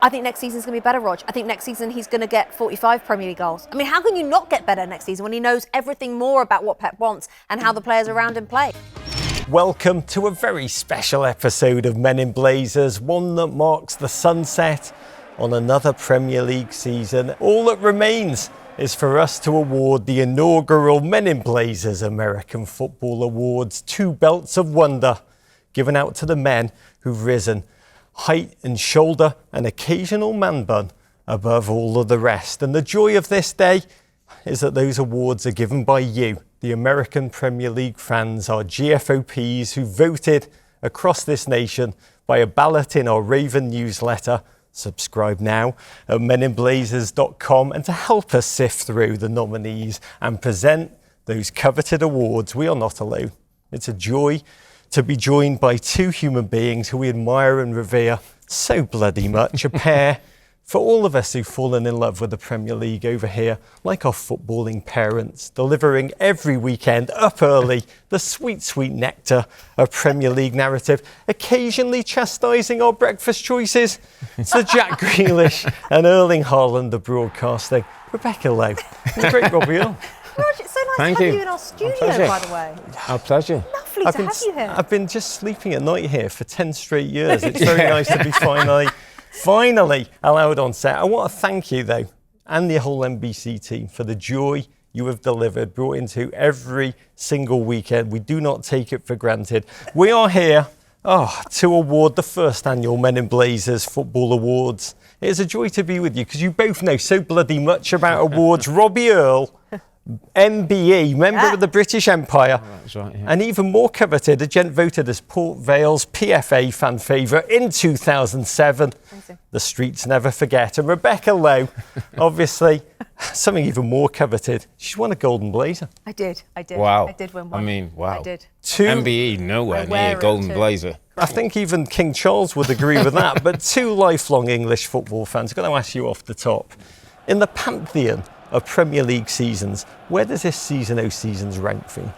I think next season's going to be better, Rog. I think next season he's going to get 45 Premier League goals. I mean, how can you not get better next season when he knows everything more about what Pep wants and how the players around him play? Welcome to a very special episode of Men in Blazers, one that marks the sunset on another Premier League season. All that remains is for us to award the inaugural Men in Blazers American Football Awards, 2 belts of wonder, given out to the men who've risen height and shoulder and occasional man bun above all of the rest. And the joy of this day is that those awards are given by you, the American Premier League fans, our GFOPs who voted across this nation by a ballot in our Raven newsletter. Subscribe now at meninblazers.com. And to help us sift through the nominees and present those coveted awards, we are not alone. It's a joy to be joined by 2 human beings who we admire and revere so bloody much, a pair for all of us who've fallen in love with the Premier League over here, like our footballing parents, delivering every weekend up early the sweet, sweet nectar of Premier League narrative, occasionally chastising our breakfast choices. So Jack Grealish and Erling Haaland, the broadcasting. Rebecca Lowe. The great Robbie Earle. Rog, it's so nice to have you in our studio, by the way. Our pleasure. Lovely to have you here. I've been just sleeping at night here for 10 straight years. It's very nice to be finally allowed on set. I want to thank you, though, and the whole NBC team for the joy you have delivered, brought into every single weekend. We do not take it for granted. We are here to award the first annual Men in Blazers Football Awards. It is a joy to be with you because you both know so bloody much about awards. Robbie Earle, MBE, member of the British Empire, That's right, yeah. and even more coveted, a gent voted as Port Vale's PFA fan favourite in 2007. Amazing. The streets never forget. And Rebecca Lowe, obviously, something even more coveted. She's won a Golden Blazer. I did. Wow. I did win one. I mean, wow. I did. 2, MBE nowhere I wear near it Golden too. Blazer. I think even King Charles would agree with that, but 2 lifelong English football fans. I've got to ask you off the top. In the pantheon of Premier League seasons, where does this season's rank for you?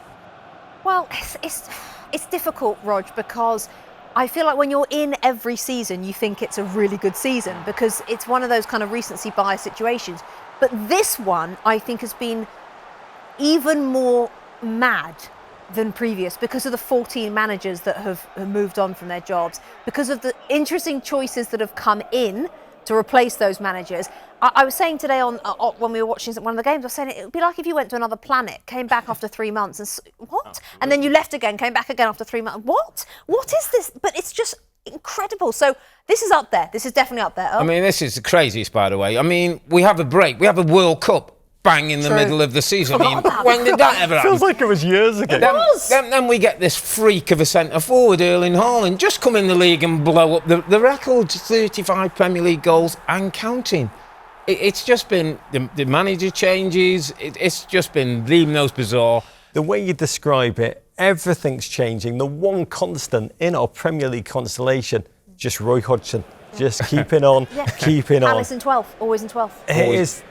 Well, it's difficult, Rog, because I feel like when you're in every season, you think it's a really good season because it's one of those kind of recency bias situations. But this one, I think, has been even more mad than previous because of the 14 managers that have moved on from their jobs, because of the interesting choices that have come in to replace those managers. I was saying today when we were watching one of the games, I was saying it would be like if you went to another planet, came back after 3 months, and what? And then you left again, came back again after 3 months. What? What is this? But it's just incredible. So this is up there. This is definitely up there. I mean, this is the craziest, by the way. I mean, we have a break. We have a World Cup bang in the middle of the season. I mean, when did that ever happen? Feels like it was years ago. Then we get this freak of a centre-forward, Erling Haaland, just come in the league and blow up the record, 35 Premier League goals and counting. It's just been the manager changes. It's just been the most bizarre. The way you describe it, everything's changing. The one constant in our Premier League constellation, just Roy Hodgson, just keeping on, keeping on. Alice in 12th, always in 12th. It is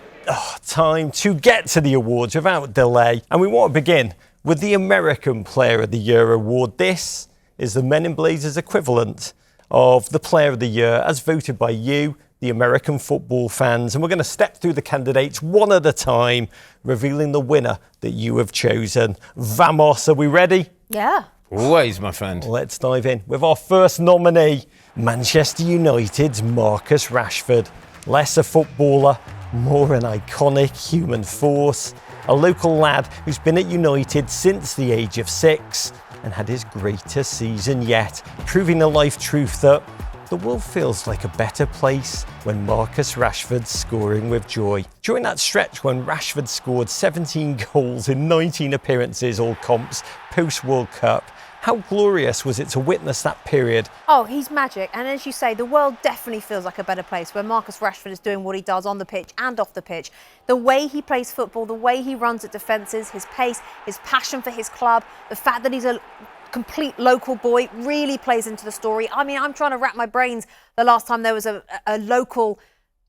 time to get to the awards without delay. And we want to begin with the American Player of the Year award. This is the Men in Blazers equivalent of the Player of the Year as voted by you, the American football fans. And we're going to step through the candidates one at a time, revealing the winner that you have chosen. Vamos, are we ready? Yeah. Always, my friend. Let's dive in with our first nominee, Manchester United's Marcus Rashford. Less a footballer, more an iconic human force. A local lad who's been at United since the age of 6 and had his greatest season yet, proving the life truth that the world feels like a better place when Marcus Rashford's scoring with joy. During that stretch when Rashford scored 17 goals in 19 appearances, all comps, post-World Cup, how glorious was it to witness that period? Oh, he's magic. And as you say, the world definitely feels like a better place where Marcus Rashford is doing what he does on the pitch and off the pitch. The way he plays football, the way he runs at defences, his pace, his passion for his club, the fact that he's a complete local boy really plays into the story. I mean, I'm trying to wrap my brains the last time there was a local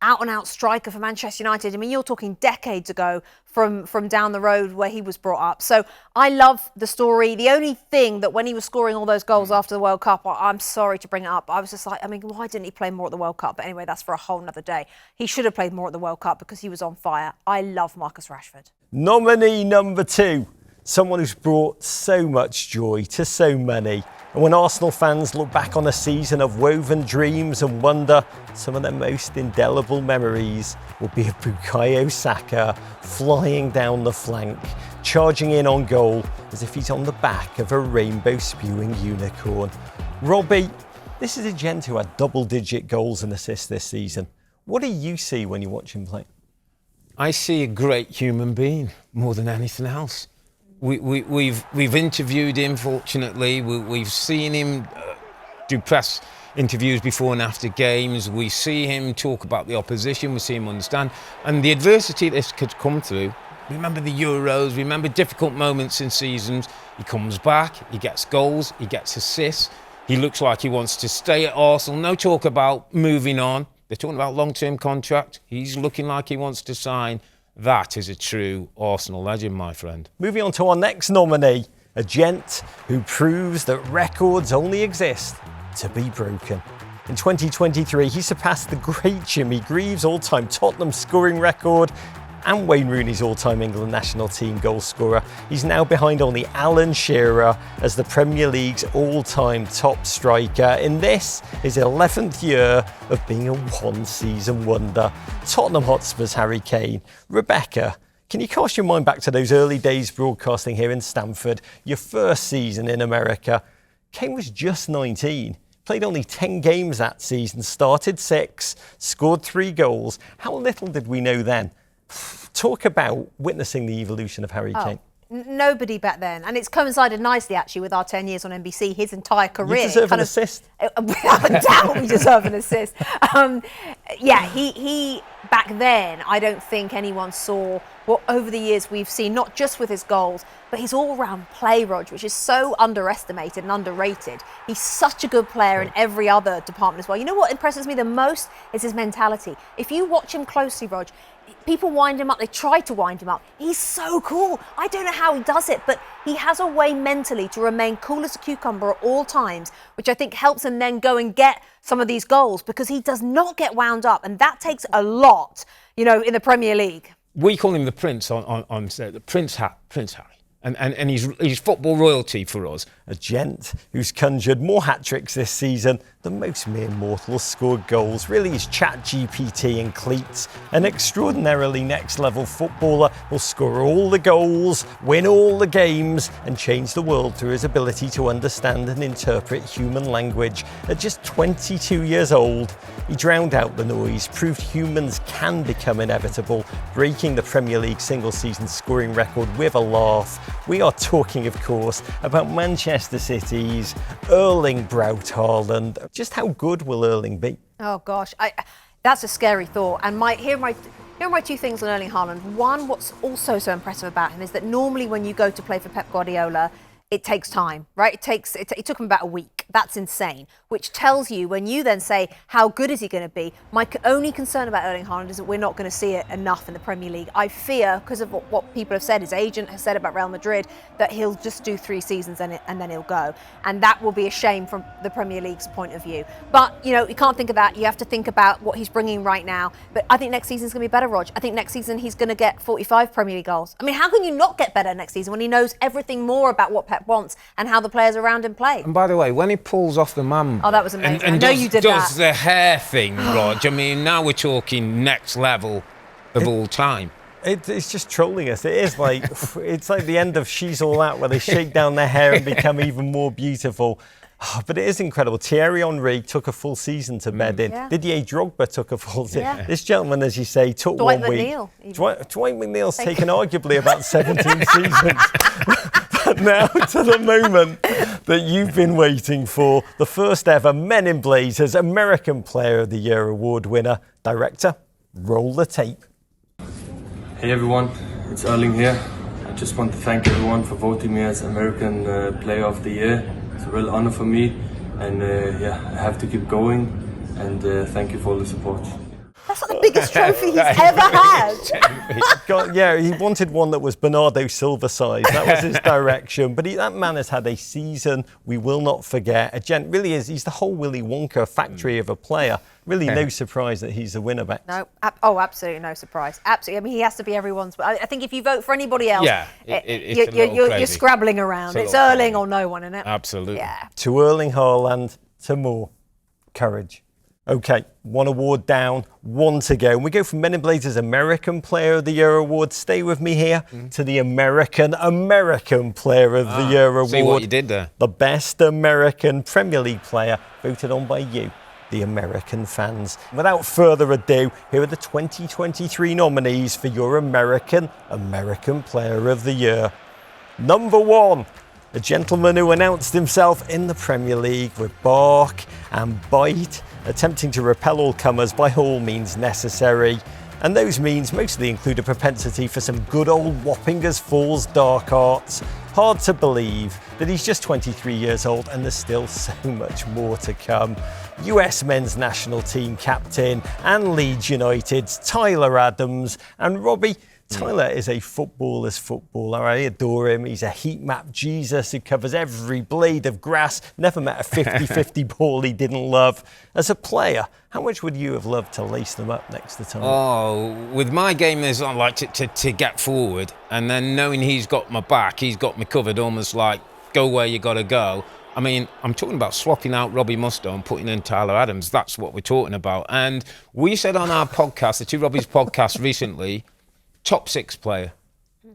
out-and-out striker for Manchester United. I mean, you're talking decades ago from down the road where he was brought up. So I love the story. The only thing that when he was scoring all those goals after the World Cup, I'm sorry to bring it up, I was just like, I mean, why didn't he play more at the World Cup? But anyway, that's for a whole nother day. He should have played more at the World Cup because he was on fire. I love Marcus Rashford. Nominee number 2, someone who's brought so much joy to so many. And when Arsenal fans look back on a season of woven dreams and wonder, some of their most indelible memories will be of Bukayo Saka flying down the flank, charging in on goal as if he's on the back of a rainbow-spewing unicorn. Robbie, this is a gent who had double-digit goals and assists this season. What do you see when you watch him play? I see a great human being more than anything else. We've interviewed him, fortunately. We've seen him do press interviews before and after games. We see him talk about the opposition. We see him understand. And the adversity this could come through. Remember the Euros, remember difficult moments in seasons. He comes back, he gets goals, he gets assists. He looks like he wants to stay at Arsenal. No talk about moving on. They're talking about long-term contract. He's looking like he wants to sign. That is a true Arsenal legend, my friend. Moving on to our next nominee, a gent who proves that records only exist to be broken. In 2023, he surpassed the great Jimmy Greaves' all-time Tottenham scoring record and Wayne Rooney's all-time England national team goal scorer. He's now behind only Alan Shearer as the Premier League's all-time top striker in this, his 11th year of being a one-season wonder. Tottenham Hotspur's Harry Kane. Rebecca, can you cast your mind back to those early days broadcasting here in Stamford, your first season in America? Kane was just 19. Played only 10 games that season, started 6, scored 3 goals. How little did we know then? Talk about witnessing the evolution of Harry Kane. Nobody back then. And it's coincided nicely, actually, with our 10 years on NBC, his entire career. You deserve an assist. Without a doubt, we deserve an assist. He back then, I don't think anyone saw what over the years we've seen, not just with his goals, but his all-round play, Rog, which is so underestimated and underrated. He's such a good player in every other department as well. You know what impresses me the most is his mentality. If you watch him closely, Rog, people wind him up, they try to wind him up. He's so cool. I don't know how he does it, but he has a way mentally to remain cool as a cucumber at all times, which I think helps him then go and get some of these goals because he does not get wound up, and that takes a lot, in the Premier League. We call him the Prince on set, the Prince Harry. And he's football royalty for us. A gent who's conjured more hat-tricks this season than most mere mortals scored goals. Really is ChatGPT in cleats. An extraordinarily next-level footballer will score all the goals, win all the games and change the world through his ability to understand and interpret human language. At just 22 years old, he drowned out the noise, proved humans can become inevitable, breaking the Premier League single-season scoring record with a laugh. We are talking, of course, about Manchester City's Erling Braut Haaland. Just how good will Erling be? Oh gosh, that's a scary thought. And here are my 2 things on Erling Haaland. One, what's also so impressive about him is that normally when you go to play for Pep Guardiola, it takes time, right? It took him about a week. That's insane, which tells you when you then say, how good is he going to be? My only concern about Erling Haaland is that we're not going to see it enough in the Premier League. I fear, because of what people have said, his agent has said about Real Madrid, that he'll just do 3 seasons and then he'll go. And that will be a shame from the Premier League's point of view. But, you can't think of that. You have to think about what he's bringing right now. But I think next season's going to be better, Rog. I think next season he's going to get 45 Premier League goals. I mean, how can you not get better next season when he knows everything more about what Pep wants and how the players around him play? And by the way, when he pulls off the man, that was amazing. And I know you did does that. the hair thing, Rog. I mean, now we're talking next level of all time. It's just trolling us. It is like it's like the end of She's All Out, where they shake down their hair and become even more beautiful. But it is incredible. Thierry Henry took a full season to bed in. Yeah. Didier Drogba took a full season. Yeah. This gentleman, as you say, took Dwight 1 week. McNeil, Dwight McNeil's taken arguably about 17 seasons. But now to the moment that you've been waiting for, the first ever Men in Blazers American Player of the Year award winner. Director, roll the tape. Hey everyone, it's Erling here. I just want to thank everyone for voting me as American Player of the Year. It's a real honor for me, and I have to keep going, and thank you for all the support. That's like the biggest trophy he's ever had. Yeah, he wanted one that was Bernardo Silva size. That was his direction. But that man has had a season we will not forget. A gent really is. He's the whole Willy Wonka factory of a player. Really, no surprise that he's the winner, Bex. No, absolutely no surprise. Absolutely. I mean, he has to be everyone's. I think if you vote for anybody else, you're scrabbling around. It's Erling or no one, isn't it? Absolutely. Yeah. To Erling Haaland, to more courage. OK, one award down, one to go. And we go from Men in Blazers American Player of the Year award. Stay with me here to the American Player of the Year award. See what you did there. The best American Premier League player voted on by you, the American fans. Without further ado, here are the 2023 nominees for your American Player of the Year. Number 1. A gentleman who announced himself in the Premier League with bark and bite, attempting to repel all comers by all means necessary. And those means mostly include a propensity for some good old whopping as falls dark arts. Hard to believe that he's just 23 years old and there's still so much more to come. US men's national team captain and Leeds United's Tyler Adams. And Robbie, Tyler is a footballer's footballer. I adore him. He's a heat map Jesus who covers every blade of grass. Never met a 50-50 ball he didn't love. As a player, how much would you have loved to lace them up next to Tyler? Oh, with my game, there's I like to get forward, and then knowing he's got my back, he's got me covered, almost like go where you got to go. I mean, I'm talking about swapping out Robbie Mustoe and putting in Tyler Adams. That's what we're talking about. And we said on our podcast, the Two Robbies podcast recently, top 6 player.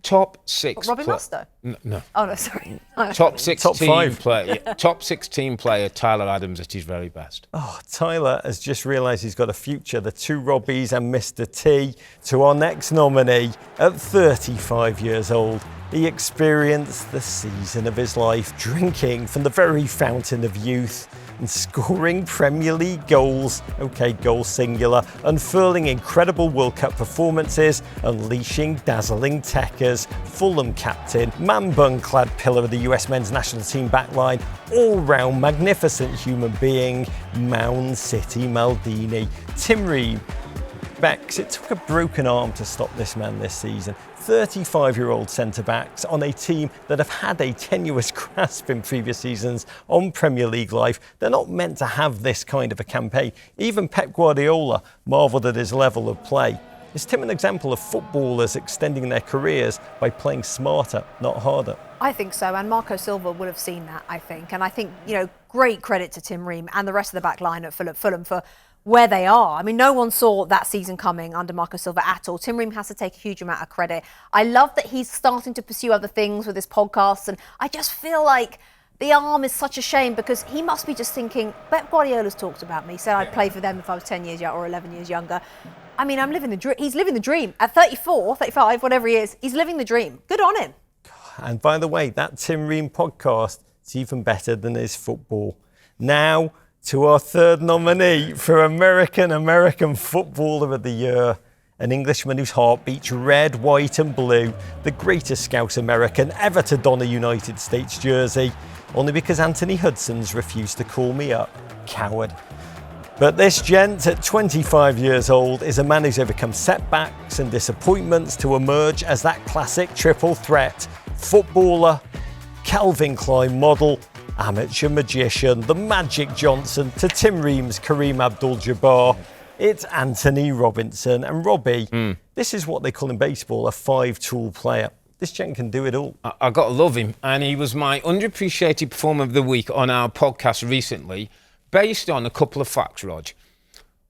Top 6 Robbie Mustoe? No. Oh, no, sorry. Top 6 Top team 5 player. Yeah, top 6 team player, Tyler Adams at his very best. Oh, Tyler has just realised he's got a future. The Two Robbies and Mr. T. To our next nominee, at 35 years old, he experienced the season of his life, drinking from the very fountain of youth and scoring Premier League goals, OK, goals singular, unfurling incredible World Cup performances, unleashing dazzling techers, Fulham captain, man-bun-clad pillar of the US men's national team backline, all-round magnificent human being, Mound City Maldini, Tim Ream. Bex, it took a broken arm to stop this man this season. 35-year-old centre-backs on a team that have had a tenuous grasp in previous seasons on Premier League life. They're not meant to have this kind of a campaign. Even Pep Guardiola marvelled at his level of play. Is Tim an example of footballers extending their careers by playing smarter, not harder? I think so, and Marco Silva would have seen that, I think. And I think, great credit to Tim Ream and the rest of the back line at Fulham for where they are. I mean, no one saw that season coming under Marco Silva at all. Tim Ream has to take a huge amount of credit. I love that he's starting to pursue other things with his podcasts, and I just feel like the arm is such a shame because he must be just thinking, Pep Guardiola's talked about me, said I'd play for them if I was 10 years younger or 11 years younger. I mean, I'm living the dream. He's living the dream. At 34, 35, whatever he is, he's living the dream. Good on him. And by the way, that Tim Ream podcast is even better than his football. Now, to our third nominee for American Footballer of the Year, an Englishman whose heart beats red, white and blue, the greatest Scouse American ever to don a United States jersey, only because Anthony Hudson's refused to call me up. Coward. But this gent at 25 years old is a man who's overcome setbacks and disappointments to emerge as that classic triple threat. Footballer, Calvin Klein model, amateur magician, the Magic Johnson to Tim Ream's Kareem Abdul-Jabbar. It's Anthony Robinson. And Robbie, this is what they call in baseball a 5-tool player. This gent can do it all. I got to love him. And he was my underappreciated performer of the week on our podcast recently, based on a couple of facts, Rog.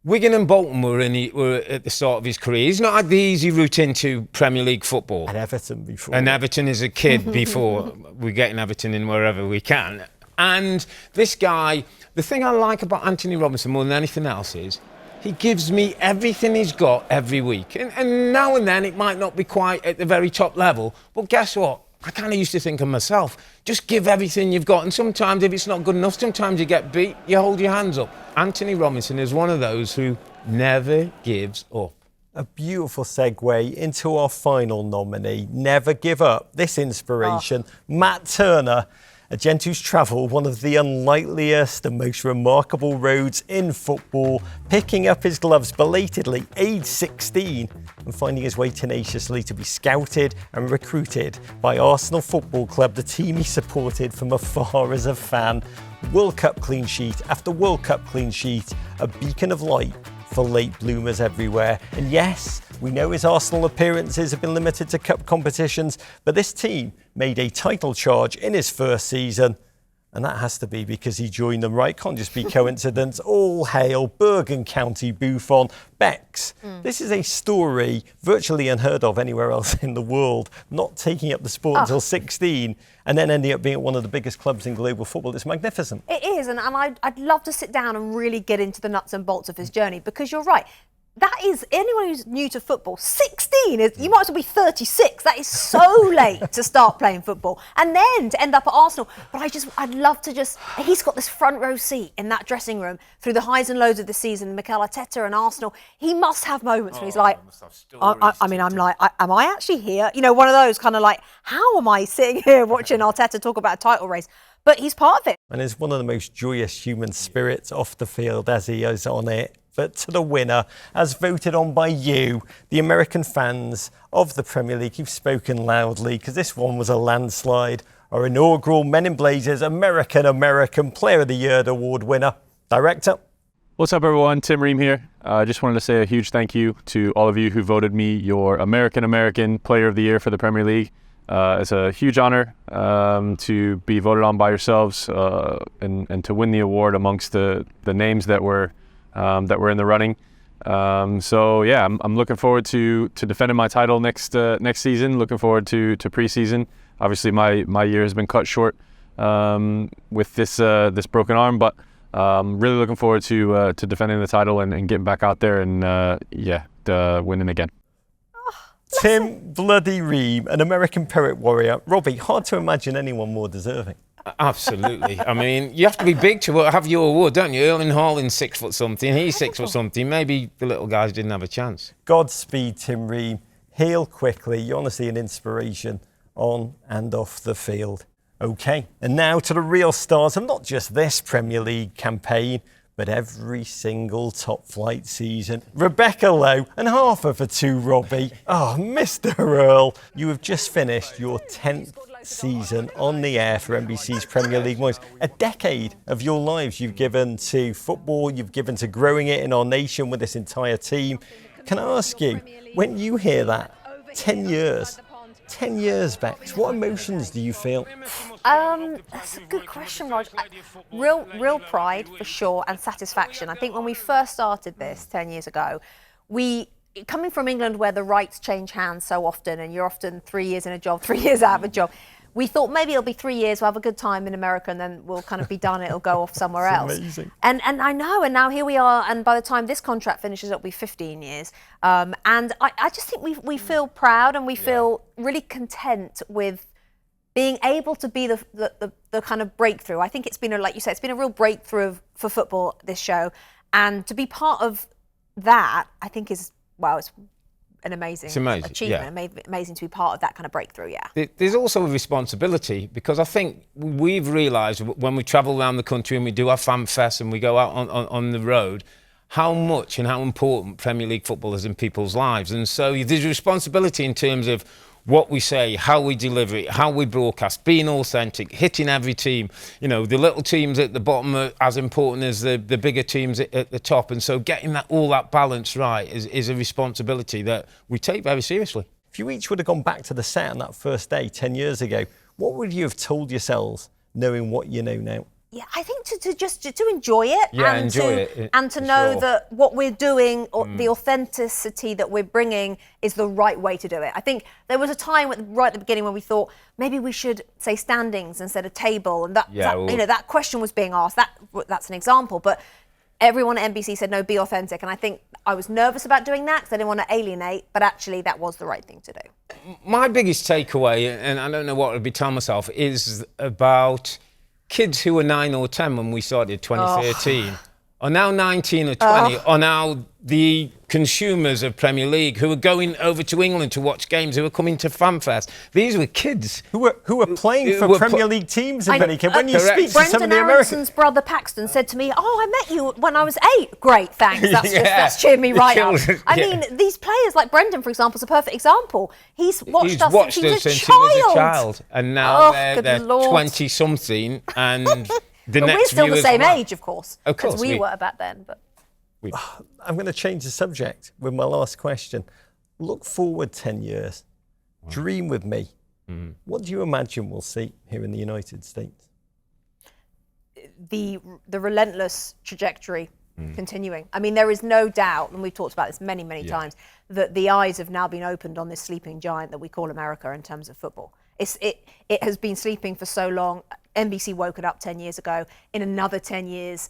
Wigan and Bolton were at the start of his career. He's not had the easy route into Premier League football. And Everton before. And Everton as a kid before. We're getting Everton in wherever we can. And this guy, the thing I like about Anthony Robinson more than anything else is he gives me everything he's got every week. And now and then it might not be quite at the very top level, but guess what? I kind of used to think of myself, just give everything you've got. And sometimes if it's not good enough, sometimes you get beat, you hold your hands up. Anthony Robinson is one of those who never gives up. A beautiful segue into our final nominee, Never Give Up. This inspiration, Matt Turner, A gent who's travelled one of the unlikeliest and most remarkable roads in football, picking up his gloves belatedly, aged 16, and finding his way tenaciously to be scouted and recruited by Arsenal Football Club, the team he supported from afar as a fan. World Cup clean sheet after World Cup clean sheet, a beacon of light for late bloomers everywhere. And yes, we know his Arsenal appearances have been limited to cup competitions, but this team made a title charge in his first season. And that has to be because he joined them, right? Can't just be coincidence. All hail Bergen County Buffon Bex. This is a story virtually unheard of anywhere else in the world, not taking up the sport until 16 and then ending up being at one of the biggest clubs in global football. It's magnificent. It is, and I'd love to sit down and really get into the nuts and bolts of his journey, because you're right. That is, anyone who's new to football, 16 is, you might as well be 36. That is so late to start playing football. And then to end up at Arsenal. But I'd love to he's got this front row seat in that dressing room through the highs and lows of the season, Mikel Arteta and Arsenal. He must have moments where he's like, I'm like, am I actually here? You know, one of those kind of like, how am I sitting here watching Arteta talk about a title race? But he's part of it. And is one of the most joyous human spirits off the field as he is on it. But to the winner, as voted on by you, the American fans of the Premier League, who've spoken loudly, because this one was a landslide. Our inaugural Men in Blazers American Player of the Year award winner, director. What's up, everyone? Tim Ream here. I just wanted to say a huge thank you to all of you who voted me your American Player of the Year for the Premier League. It's a huge honor to be voted on by yourselves and to win the award amongst the names that were in the running. So yeah, I'm looking forward to defending my title next season. Looking forward to preseason. Obviously, my year has been cut short with this broken arm, but really looking forward to defending the title and getting back out there and winning again. Tim Bloody Ream, an American poet warrior. Robbie, hard to imagine anyone more deserving. Absolutely. I mean, you have to be big to have your award, don't you? Earle Haaland's 6 foot something. He's 6 foot something. Maybe the little guys didn't have a chance. Godspeed, Tim Ream. Heal quickly. You're honestly an inspiration on and off the field. OK, and now to the real stars of not just this Premier League campaign, but every single top flight season. Rebecca Lowe and half of her two, Robbie. Oh, Mr. Earle, you have just finished your 10th season on the air for NBC's Premier League Boys. A decade of your lives you've given to football, you've given to growing it in our nation with this entire team. Can I ask you, when you hear that, 10 years back, what emotions do you feel? That's a good question, Rog. Real pride for sure, and satisfaction. I think when we first started this 10 years ago, coming from England where the rights change hands so often and you're often 3 years in a job, 3 years out of a job, we thought maybe it'll be 3 years, we'll have a good time in America and then we'll kind of be done, it'll go off somewhere else. Amazing. And I know, and now here we are, and by the time this contract finishes, it'll be 15 years. And I just think we feel proud and we feel really content with being able to be the kind of breakthrough. I think it's been, like you said, it's been a real breakthrough for football, this show. And to be part of that, I think is, well, it's an amazing achievement. Yeah. Amazing to be part of that kind of breakthrough, yeah. There's also a responsibility, because I think we've realised when we travel around the country and we do our fan fest and we go out on the road, how much and how important Premier League football is in people's lives. And so there's a responsibility in terms of what we say, how we deliver it, how we broadcast, being authentic, hitting every team. You know, the little teams at the bottom are as important as the bigger teams at the top. And so getting all that balance right is a responsibility that we take very seriously. If you each would have gone back to the set on that first day 10 years ago, what would you have told yourselves knowing what you know now? Yeah, I think to enjoy it, and to know sure. that what we're doing, or the authenticity that we're bringing, is the right way to do it. I think there was a time right at the beginning when we thought maybe we should say standings instead of table, and that question was being asked. That's an example, but everyone at NBC said no, be authentic, and I think I was nervous about doing that because I didn't want to alienate, but actually that was the right thing to do. My biggest takeaway, and I don't know what I'd be telling myself, is about kids who were 9 or 10 when we started 2013 are now 19 or 20, are now the consumers of Premier League who are going over to England to watch games, who are coming to FanFest. These were kids who were playing who for were Premier League teams. When you correct. speak to some of Brendan the Americans, Aronson's brother Paxton said to me, "Oh, I met you when I was 8. Great, thanks. That's Yeah. that's cheered me right up." Yeah. I mean, these players like Brendan, for example, is a perfect example. He's watched us since he was since he was a child, and now Oh, they're good Lord. 20-something, and the But next we're still the viewers same are- age, of course, Of course, as we were back then. But I'm going to change the subject with my last question. Look forward 10 years. Dream with me. What do you imagine we'll see here in the United States? the relentless trajectory continuing. I mean, there is no doubt, and we've talked about this many, many times, that the eyes have now been opened on this sleeping giant that we call America in terms of football. It has been sleeping for so long. NBC woke it up 10 years ago. In another 10 years,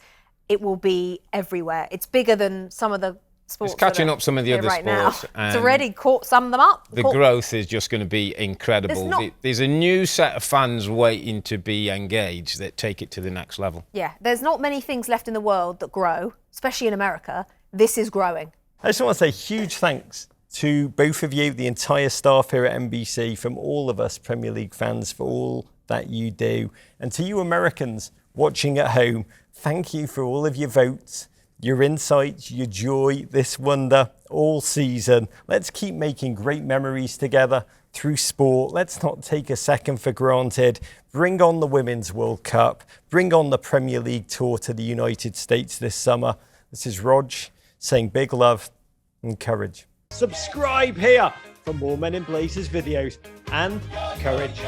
it will be everywhere. It's bigger than some of the sports. It's catching that are up some of the here other right sports. now. It's already caught some of them up. The growth is just going to be incredible. There's a new set of fans waiting to be engaged that take it to the next level. Yeah, there's not many things left in the world that grow, especially in America. This is growing. I just want to say huge thanks to both of you, the entire staff here at NBC, from all of us Premier League fans, for all that you do. And to you Americans watching at home, thank you for all of your votes, your insights, your joy, this wonder all season. Let's keep making great memories together through sport. Let's not take a second for granted. Bring on the Women's World Cup. Bring on the Premier League tour to the United States this summer. This is Rog saying big love and courage. Subscribe here for more Men in Blazers videos and courage.